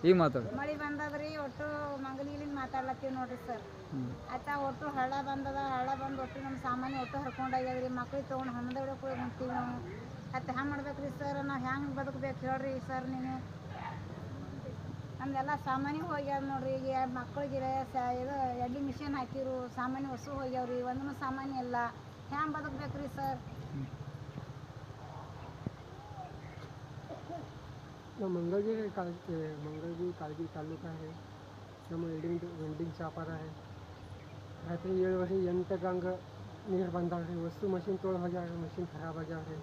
ಈಗ ಮಾತಾಡಿ. ಮಳೆ ಬಂದದ್ರಿ ಒಟ್ಟು ಮಂಗಲಿಗಿಲಿಂದ ಮಾತಾಡ್ಲತ್ತೀವಿ ನೋಡ್ರಿ ಸರ್. ಆಯ್ತಾ ಒಟ್ಟು ಹಳ್ಳ ಬಂದದ, ಹಳ್ಳ ಬಂದು ಒಟ್ಟು ನಮ್ಮ ಸಾಮಾನ್ಯ ಒಟ್ಟು ಹರ್ಕೊಂಡೋಗ್ಯದ್ರಿ. ಮಕ್ಳಿಗೆ ತೊಗೊಂಡು ಹಣ್ಣದ ಹೊಡಕ್ಕೆ ಹೋಗಿ ಹೊಂಟೀವಿ ನಾವು. ಮತ್ತೆ ಹ್ಯಾಂಗೆ ಮಾಡ್ಬೇಕ್ರಿ ಸರ್? ನಾವು ಹ್ಯಾಂಗೆ ಬದುಕಬೇಕು ಹೇಳ್ರಿ ಸರ್ ನೀನು? ನಮ್ದೆಲ್ಲ ಸಾಮಾನ್ಯ ಹೋಗ್ಯಾವ ನೋಡ್ರಿ. ಈಗ ಮಕ್ಳಿಗೆ ಇದು ಎಡ್ಲಿ ಮಿಷನ್ ಹಾಕಿರು, ಸಾಮಾನ್ಯ ಹೊಸು ಹೋಗ್ಯಾವ್ರಿ, ಒಂದೂ ಸಾಮಾನ್ಯ ಇಲ್ಲ. ಹ್ಯಾಂಗೆ ಬದುಕಬೇಕ್ರಿ ಸರ್? ನಮ್ಮ मंगळगी काळगी तालुका आहे. ನಮ್ಮ ವೆಲ್ಡಿಂಗ್ ಶಾಪಾರ आहे. ರಾತ್ರಿ 7 ಗಂಟೆ ನೀರು ಬಂದಾವ್ರಿ. ವಸ್ತು ಮಷಿನ್ ತೊಳೆದು ಹೋಗ್ಯಾವ್ರಿ. ಮಷಿನ್ ಖರಾಬ್ ಆಗ್ಯಾವ್ರಿ.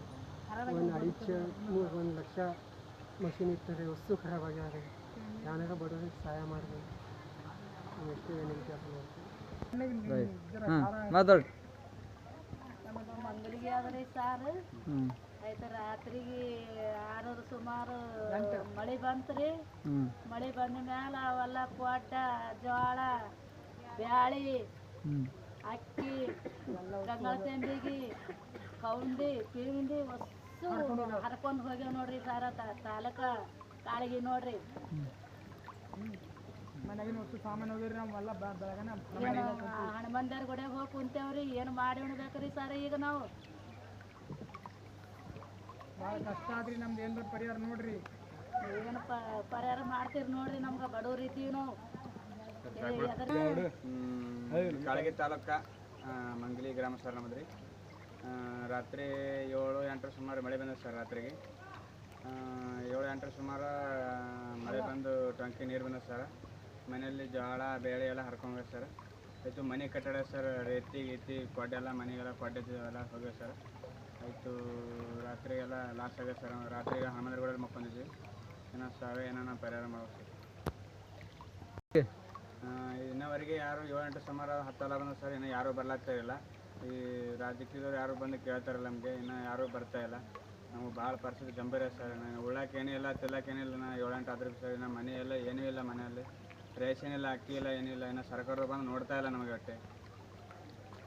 1 ಲಕ್ಷ ಮಷಿನ್ ಇರ್ತಾರೆ, ವಸ್ತು ಖರಾಬ್ ಆಗ್ಯಾವ್ರಿ. ಯಾನಾರ ಬಡವರಿಗೆ ಸಹಾಯ ಮಾಡಬೇಕು. ಎಷ್ಟು ವಿನಂತಿ ಮಾತಾಡಿ. ಮಂಗಲಿಗೆ ಆದ್ರಿ ಸಾರು ಆಯ್ತು. ರಾತ್ರಿಗೆ 6 ಸುಮಾರು ಮಳೆ ಬಂತ್ರಿ. ಮಳೆ ಬಂದ ಮ್ಯಾಲ ಅವೆಲ್ಲ ಕೊಟ್ಟ ಜೋಳ, ಬ್ಯಾಳಿ, ಅಕ್ಕಿ, ಗಂಗಳ ತೆಂಡಿಗೆ, ಕೌಂಡಿ, ಪಿಂಡಿ ವಸ್ತು ಹರ್ಕೊಂಡು ಹೋಗ್ಯಾವ ನೋಡ್ರಿ ಸಾರ. ತಾಲೂಕ ಕಾಳಿಗೆ ನೋಡ್ರಿ. ಮನೆಗಿನ ವಸ್ತು ಸಾಮಾನು ಹೋಗಿರಿ. ನಾವೆಲ್ಲ ಬೆಳಗನ ಹನುಮಂದಿರ ಗುಡಿಯಾಗ ಹೋಗಿ ಕುಂತೇವ್ರಿ. ಏನು ಮಾಡಿ ಉಣ್ಬೇಕ್ರಿ ಸರ್? ಈಗ ನಾವು ಭಾಳ ಕಷ್ಟ ಆದ್ರಿ. ನಮ್ದು ಏನಾರ ಪರಿಹಾರ ನೋಡ್ರಿ. ಏನು ಪರಿಹಾರ ಮಾಡ್ತೀರಿ ನೋಡ್ರಿ. ನಮ್ಗೆ ಬಡವ್ರು ಇದ್ದೀವಿ ನಾವು. ಕಾಳಗಿ ತಾಲೂಕ ಮಂಗಲಿ ಗ್ರಾಮ ಸರ್ ನಮ್ಮದ್ರಿ. ರಾತ್ರಿ 7-8 ಸುಮಾರು ಮಳೆ ಬಂದ ಸರ್. ರಾತ್ರಿಗೆ 7-8 ಸುಮಾರು ಮಳೆ ಬಂದು ಟಂಕಿ ನೀರು ಬಂದ ಸರ್. ಮನೆಯಲ್ಲಿ ಜೋಳ ಬೇಳೆ ಎಲ್ಲ ಹರ್ಕೊಂಡ್ವಿ ಸರ್. ಆಯಿತು ಮನೆ ಕಟ್ಟಡ ಸರ್. ರೇತಿ ಗೀತಿ ಕೊಡ್ಡೆಲ್ಲ ಮನೆಗೆಲ್ಲ ಕೊಡ್ಡೆ ಎಲ್ಲ ಹೋಗ್ಯ ಸರ್. ಆಯಿತು ರಾತ್ರಿಗೆಲ್ಲ ಲಾಸ್ ಆಗ್ಯದ ಸರ್. ರಾತ್ರಿಗೆ ಹನುಮಂದಿರ ಗುಡಿಯಲ್ಲಿ ಮಕ್ಕೊಂಡಿದ್ವಿ. ಏನೋ ಸಾವೇ ಏನೋ ಪರಿಹಾರ ಮಾಡ್ಬೇಕು ಸರ್. ಇನ್ನವರೆಗೆ ಯಾರು 7-8 ಸುಮಾರು 10 ಬಂದ ಸರ್. ಇನ್ನೂ ಯಾರೂ ಬರ್ಲಾಗ್ತಾಯಿಲ್ಲ. ಈ ರಾಜಕೀಯದವ್ರು ಯಾರು ಬಂದು ಕೇಳ್ತಾರಲ್ಲ ನಮಗೆ. ಇನ್ನೂ ಯಾರೂ ಬರ್ತಾಯಿಲ್ಲ. ನಮಗೆ ಭಾಳ ಪರಿಸ್ಥಿತಿ ಗಂಭೀರ ಸರ್. ಉಳ್ಳಕ್ಕೆ ಏನೂ ಇಲ್ಲ, ತಿಲ್ಲಕ್ಕೆ ಏನಿಲ್ಲ. 7-8 ಆದ್ರೂ ಸರ್. ನಮ್ಮ ಮನೆ ಎಲ್ಲ ಏನೂ ಇಲ್ಲ. ಮನೆಯಲ್ಲಿ ರೇಷನ್ ಇಲ್ಲ, ಅಕ್ಕಿ ಇಲ್ಲ, ಏನಿಲ್ಲ. ಇನ್ನು ಸರ್ಕಾರದವ್ರು ಬಂದು ನೋಡ್ತಾ ಇಲ್ಲ ನಮಗೆ ಅಷ್ಟೇ.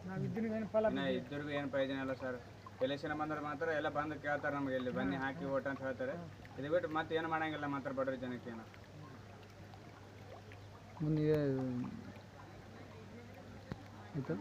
ಇನ್ನು ಇದ್ರಿಗೂ ಏನು ಪ್ರಯೋಜನ ಇಲ್ಲ ಸರ್. ಎಲೆಕ್ಷನ್ ಬಂದ್ರೆ ಮಾತ್ರ ಎಲ್ಲ ಬಂದು ಕೇಳ್ತಾರೆ ನಮಗೆ. ಇಲ್ಲಿ ಬನ್ನಿ ಹಾಕಿ ಓಟ್ ಅಂತ ಹೇಳ್ತಾರೆ. ಇದು ಬಿಟ್ಟು ಮತ್ತೆ ಏನು ಮಾಡೋಂಗಿಲ್ಲ ಮಾತ್ರ ಬಡ್ರ ಜನಕ್ಕೆ. ಏನು ಮುಂದೆ ಆಯಿತು.